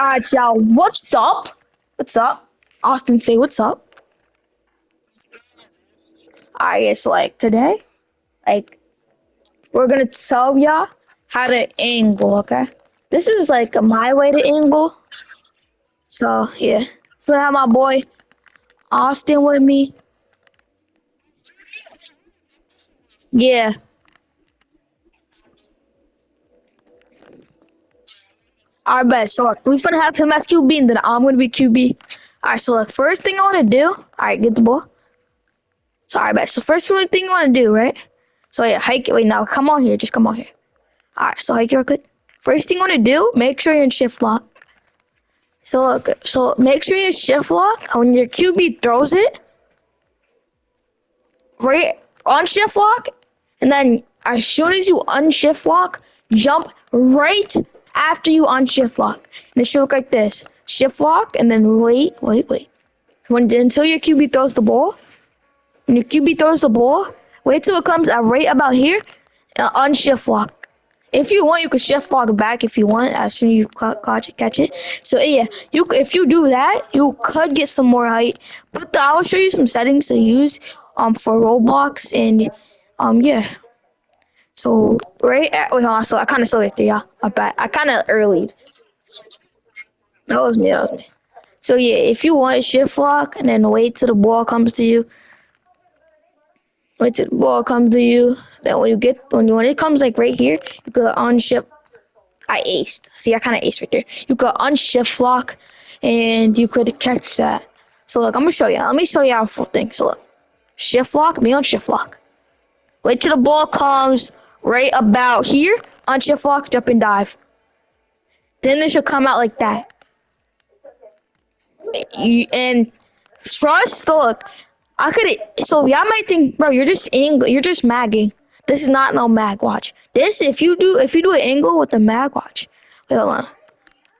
Alright, y'all. What's up? What's up? Austin, say what's up. Alright, it's like today, like we're gonna tell y'all how to angle. Okay, this is like my way to angle. So yeah, so I have my boy Austin with me. Yeah. Alright, bet. So look, we finna have him as QB, and then I'm gonna be QB. Alright, so look, first thing I wanna do. Alright, get the ball. Sorry, bet. So first thing I wanna do, right? So yeah, hike. Wait, now come on here. Just come on here. Alright, so hike real quick. First thing you want to do, make sure you're in shift lock. So look, so make sure you're in shift lock. And when your QB throws it, right on shift lock, and then as soon as you unshift lock, jump right after you unshift lock. And it should look like this. Shift lock, and then wait. Until your QB throws the ball. When your QB throws the ball, wait till it comes right about here, and unshift lock. If you want, you could shift log back if you want as soon as you catch it. So yeah, if you do that, you could get some more height. But I'll show you some settings to use for Roblox and yeah. So wait, hold on. So I kind of saw it there, yeah. I bet I kind of early. That was me. That was me. So yeah, if you want shift lock and then wait till the ball comes to you, wait till the ball comes to you. Then when it comes like right here, you could unshift. I aced. See, I kind of aced right there. You could unshift lock, and you could catch that. So look, I'm gonna show you. Let me show you how full thing. So look, shift lock, be on shift lock. Wait till the ball comes right about here. Unshift lock, jump and dive. Then it should come out like that. And trust, look, I could. So y'all might think, bro, you're just magging. This is not no mag. Watch this. If you do an angle with the mag, watch. Wait, hold on.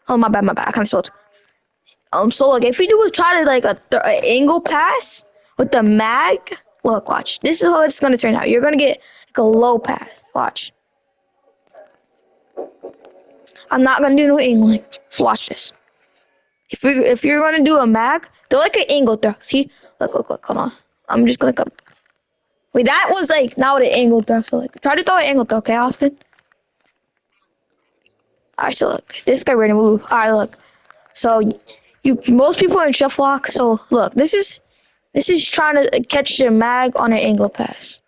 Oh my bad. I kind of sold. So like if you do try to like a angle pass with the mag, look, watch. This is how it's gonna turn out. You're gonna get like a low pass. Watch. I'm not gonna do no angling. So watch this. If you're gonna do a mag, do like an angle throw. See? Look. Hold on. I'm just gonna come. Wait, that was like not an angle throw. So like, try to throw an angle throw, okay, Austin? Alright, so look, this guy ready to move. Alright, look. So most people are in shift lock. So look, this is trying to catch your mag on an angle pass.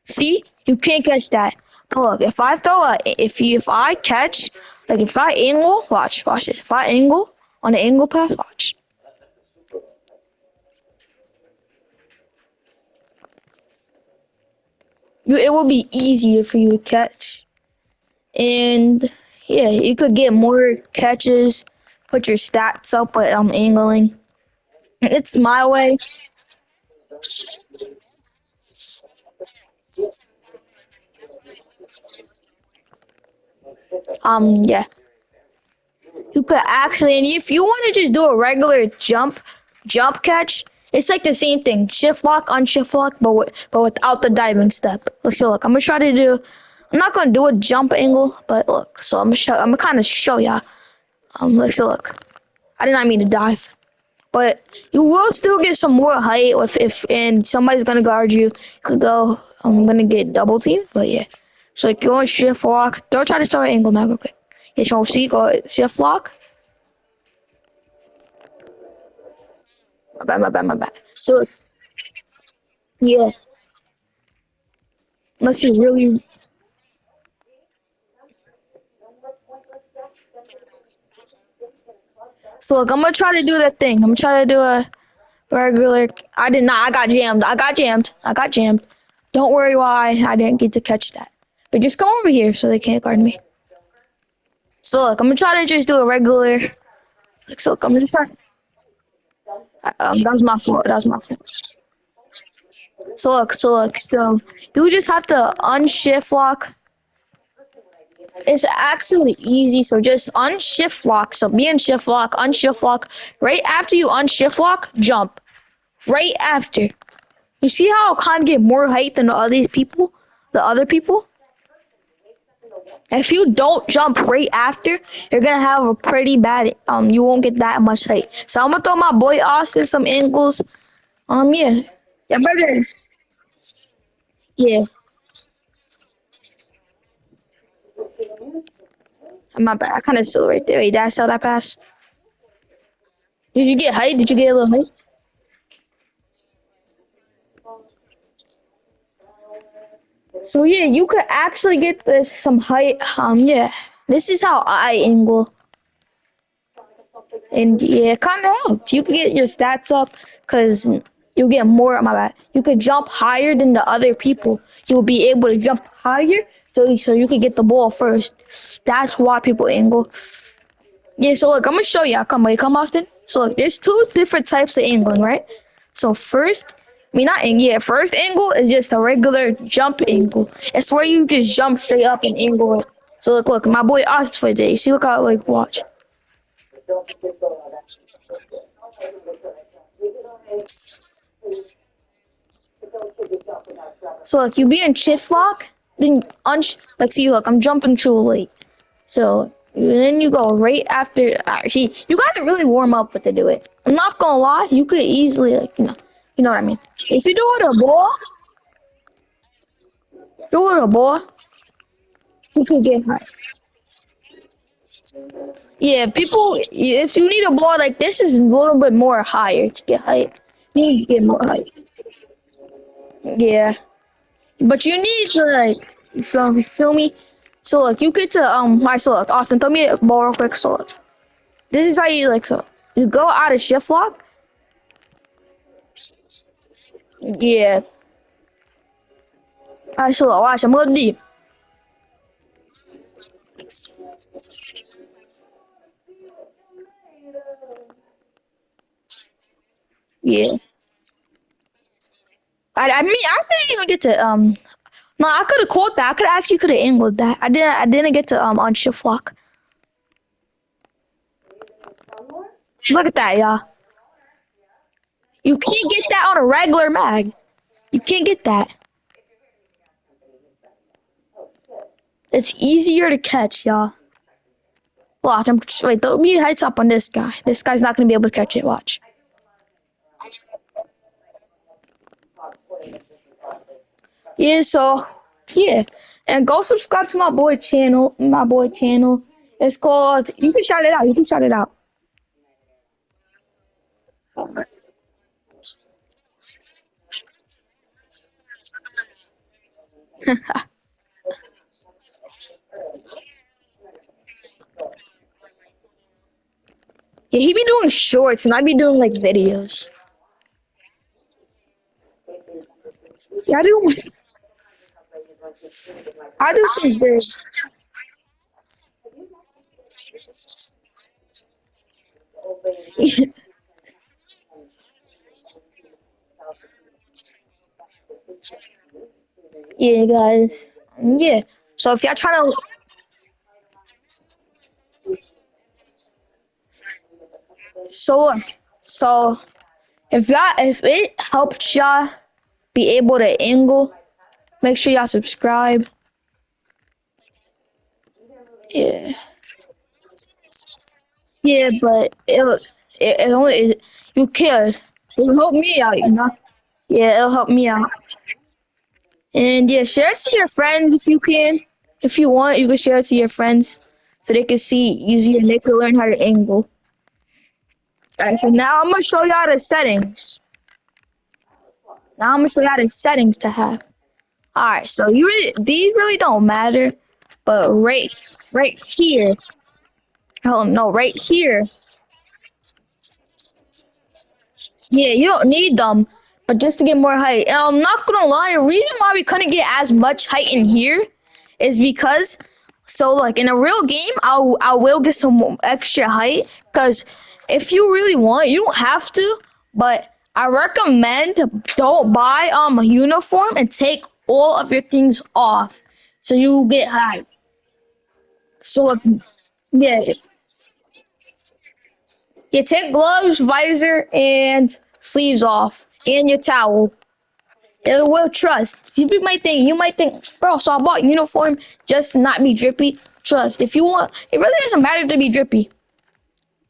See, you can't catch that. But look, if I throw if I catch, like if I angle, watch this. If I angle on an angle pass, watch. It will be easier for you to catch, and yeah, you could get more catches. Put your stats up, but I'm angling. It's my way. Yeah. You could actually, and if you want to just do a regular jump catch, it's like the same thing. Shift lock, unshift lock, but without the diving step. Look, I'm gonna try to do. I'm not gonna do a jump angle, but look. So I'm gonna kind of show ya. Look. I did not mean to dive, but you will still get some more height if and somebody's gonna guard you. You could go. I'm gonna get double teamed, but yeah. So like go on shift lock. Don't try to start an angle now, real quick. Yeah, so see, go shift lock. My bad. So it's yeah, unless you really. So look, I'm gonna try to do that thing. I'm gonna try to do a regular. I did not. I got jammed. Don't worry why I didn't get to catch that. But just come over here so they can't guard me. So look, I'm gonna try to just do a regular. Like so, look, I'm gonna try. That was my fault. That was my fault. So you just have to unshift lock. It's actually easy, so just unshift lock. So be in shift lock, unshift lock. Right after you unshift lock, jump. Right after. You see how I can't get more height than the other people? The other people? If you don't jump right after, you're gonna have a pretty bad you won't get that much height. So I'm gonna throw my boy Austin some angles. Yeah. Yeah, brother. Yeah. My bad. I kinda saw right there. Wait, did I sell that pass? Did you get height? Did you get a little height? So yeah, you could actually get this some height. Yeah. This is how I angle. And yeah, it kind of helped. You could get your stats up because you get more. My bad. You could jump higher than the other people. You'll be able to jump higher, so you could get the ball first. That's why people angle. Yeah. So look, I'm gonna show you. Come, Austin. So look, there's two different types of angling, right? So first, I mean not angle. Yeah, first angle is just a regular jump angle. It's where you just jump straight up and angle it. So look, my boy Austin for today. See, look how like watch. So like you be in shift lock, then like see look, I'm jumping too late. So then you go right after. See, you got to really warm up with to do it. I'm not gonna lie, you could easily like you know what I mean. If you do it a ball, do it a ball, you can get high. Yeah, people. If you need a ball like this, is a little bit more higher to get height. You need to get more height. Yeah. But you need to like you feel me? So like you get to alright, so look, Austin, throw me a ball real quick. So look, this is how you like so you go out of shift lock. Yeah. Alright, so look, watch, I'm gonna deep. Yeah. I mean I didn't even get to no, I could have caught that. I could actually could have angled that. I didn't get to on shift lock. Look at that, y'all. You can't get that on a regular mag. You can't get that. It's easier to catch, y'all. Watch, wait, throw me heads up on this guy. This guy's not gonna be able to catch it. Watch. Yeah, so yeah. And go subscribe to my boy channel. My boy channel. It's called you can shout it out. You can shout it out. Yeah, he be doing shorts and I be doing like videos. Yeah, I do some big. Yeah, guys. Yeah. So if y'all trying to so so if it helped y'all be able to angle, make sure y'all subscribe. Yeah. Yeah, but it only you could. It'll help me out, you know. Yeah, it'll help me out. And yeah, share it to your friends if you can. If you want, you can share it to your friends so they can see easier and they can learn how to angle. Alright, so now I'm gonna show y'all the settings. Now I'm gonna show y'all the settings to have. Alright, so these really don't matter, but right here. Oh no, right here. Yeah, you don't need them, but just to get more height. And I'm not gonna lie, the reason why we couldn't get as much height in here is because so like in a real game, I will get some extra height because if you really want, you don't have to, but I recommend don't buy a uniform and take all of your things off so you get height. So like, yeah, you take gloves, visor, and sleeves off, and your towel. It will trust. People might think you might think, bro. So I bought uniform just to not be drippy. Trust. If you want, it really doesn't matter to be drippy. It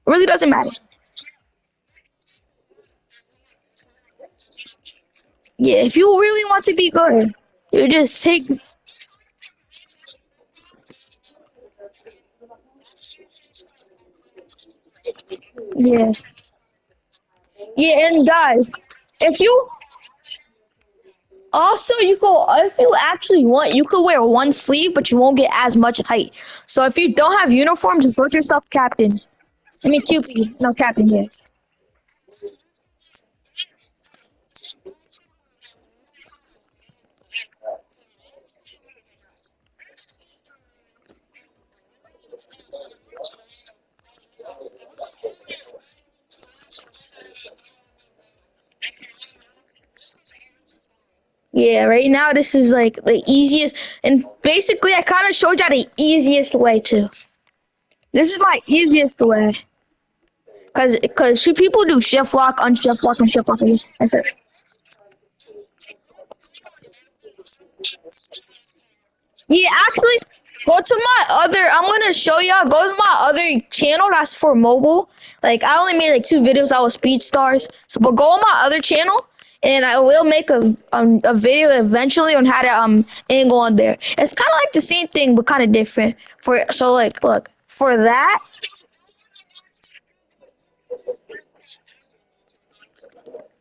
really doesn't matter. Yeah, if you really want to be good, you just take. Yeah, yeah, and guys, if you also you go if you actually want, you could wear one sleeve, but you won't get as much height. So if you don't have uniform, just vote yourself captain. I mean QP, no captain here. Yeah, right now this is like the easiest, and basically I kind of showed you the easiest way too. This is my easiest way, cause people do shift lock, unshift lock, and shift lock. That's it. Yeah, actually, go to my other. I'm gonna show y'all. Go to my other channel. That's for mobile. Like I only made like two videos. I was Speed Stars. So, but go on my other channel, and I will make a video eventually on how to angle on there. It's kind of like the same thing, but kind of different. For so like look for that.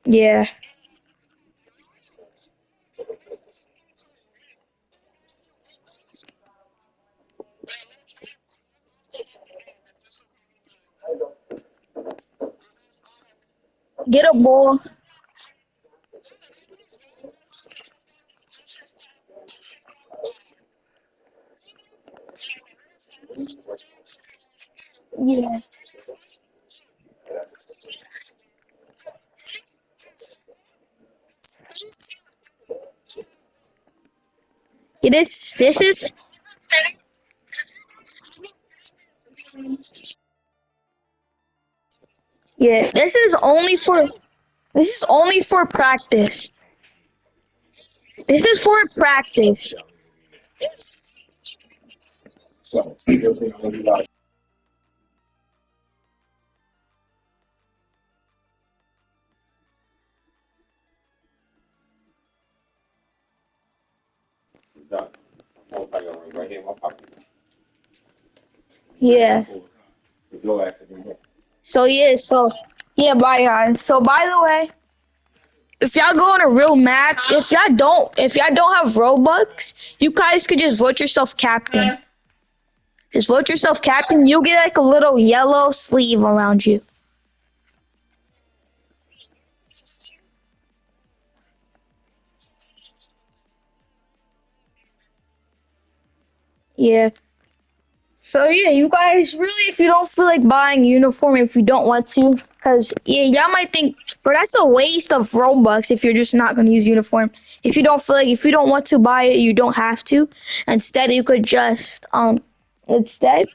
Yeah, get a ball. Yeah, yeah. This is yeah. This is only for practice. This is for practice. Yeah. So yeah, so yeah, bye guys. So by the way, if y'all go on a real match, if y'all don't have Robux, you guys could just vote yourself captain. Just vote yourself captain. You get like a little yellow sleeve around you. Yeah. So yeah, you guys really, if you don't feel like buying uniform, if you don't want to, because yeah, y'all might think, but that's a waste of Robux if you're just not gonna use uniform. If you don't feel like, if you don't want to buy it, you don't have to. Instead, you could just instead,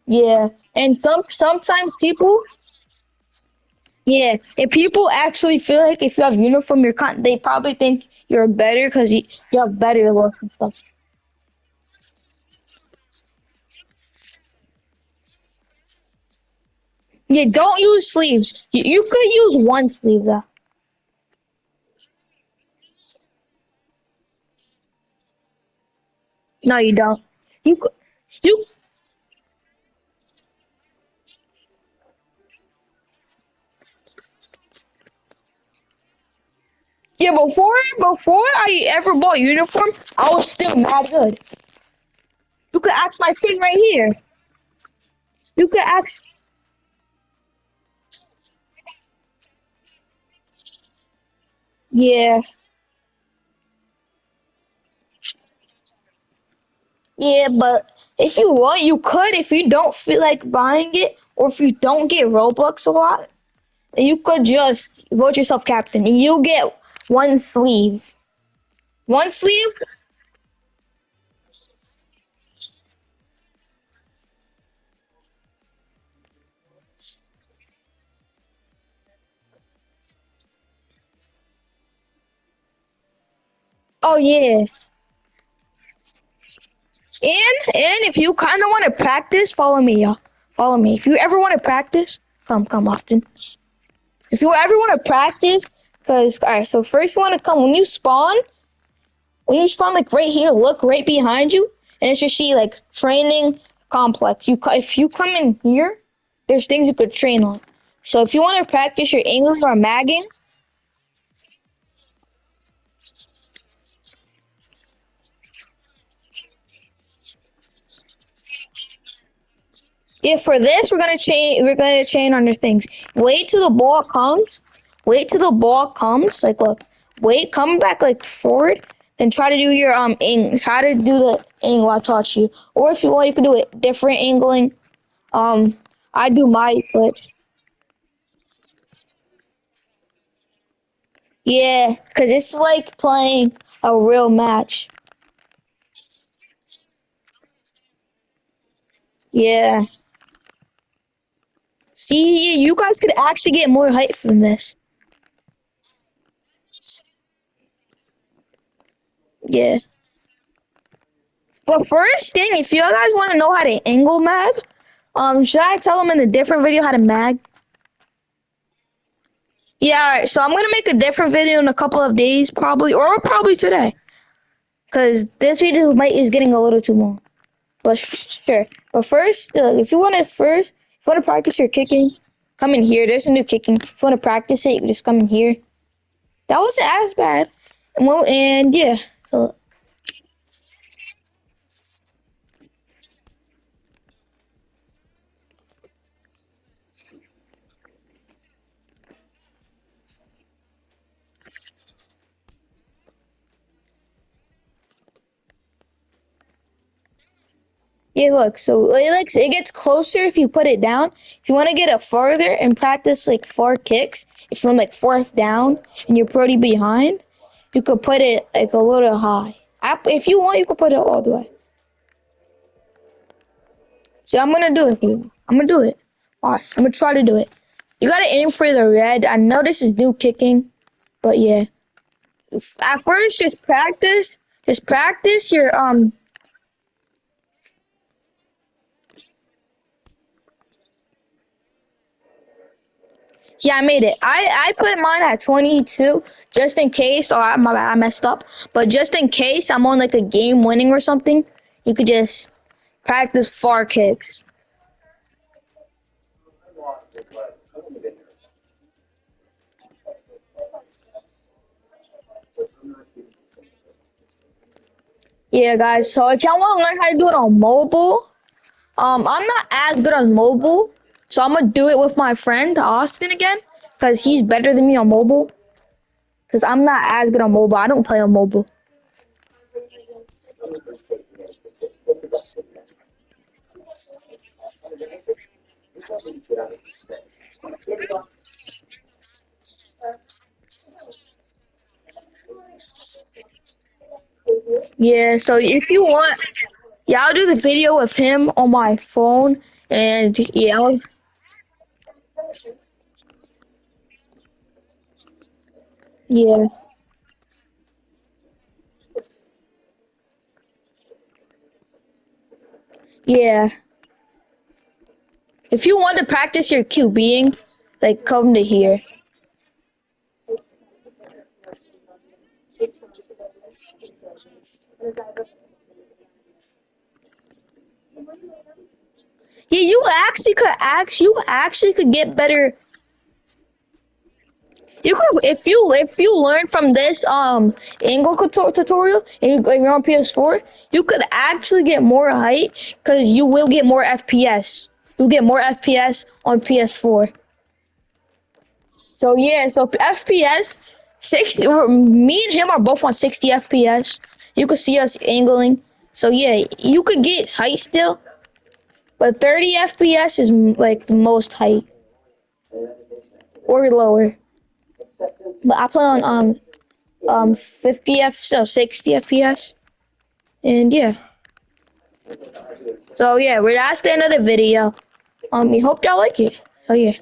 yeah. And sometimes people, yeah, if people actually feel like if you have uniform, they probably think you're better because you have better look and stuff. Yeah, don't use sleeves. You could use one sleeve though. No, you don't. You could, you yeah. Before I ever bought uniform, I was still mad good. You could ask my friend right here. You could ask. Yeah, yeah, but if you want, you could. If you don't feel like buying it, or if you don't get Robux a lot, you could just vote yourself captain, and you get one sleeve. One sleeve. Oh yeah. And if you kind of want to practice, follow me, y'all. Follow me. If you ever want to practice, come, Austin. If you ever want to practice, cause all right. So first you want to come when you spawn. When you spawn, like right here, look right behind you, and it should see like training complex. If you come in here, there's things you could train on. So if you want to practice your English or magging, yeah, for this we're gonna chain. We're gonna chain on your things. Wait till the ball comes. Wait till the ball comes. Like look, wait, come back like forward. Then try to do your try to do the angle I taught you. Or if you want, you can do it different angling. Um, I do my foot. Yeah, because it's like playing a real match. Yeah. See, you guys could actually get more height from this. Yeah. But first thing, if you guys want to know how to angle mag, should I tell them in a different video how to mag? Yeah, alright, so I'm gonna make a different video in a couple of days, probably, or probably today, because this video might is getting a little too long. But sure. But first, if you want to practice your kicking, come in here. There's a new kicking. If you want to practice it, you can just come in here. That wasn't as bad. And yeah, so yeah, look, so it gets closer if you put it down. If you want to get it further and practice like four kicks, if you're on like fourth down and you're pretty behind, you could put it like a little high. If you want, you could put it all the way. So I'm gonna do it for you. I'm gonna do it. Watch, I'm gonna try to do it. You gotta aim for the red. I know this is new kicking, but yeah. At first, just practice. Just practice your Yeah, I made it. I put mine at 22 just in case. Oh, my bad, I messed up. But just in case I'm on like a game winning or something, you could just practice far kicks. Yeah, guys. So if y'all want to learn how to do it on mobile, I'm not as good on mobile, so I'm gonna do it with my friend Austin again, cause he's better than me on mobile. Cause I'm not as good on mobile. I don't play on mobile. Yeah. So if you want, yeah, I'll do the video with him on my phone, and yeah, yeah, yeah. If you want to practice your QBing, like come to here. Yeah, you actually could get better. You could if you learn from this tutorial and if you're on PS4, you could actually get more height because you will get more FPS. You'll get more FPS on PS4. So yeah, so FPS 60. Me and him are both on 60 FPS. You could see us angling. So yeah, you could get height still, but 30 FPS is like the most height or lower. But I play on 50 F so 60 FPS. And yeah. So yeah, that's the end of the video. We hope y'all like it. So yeah.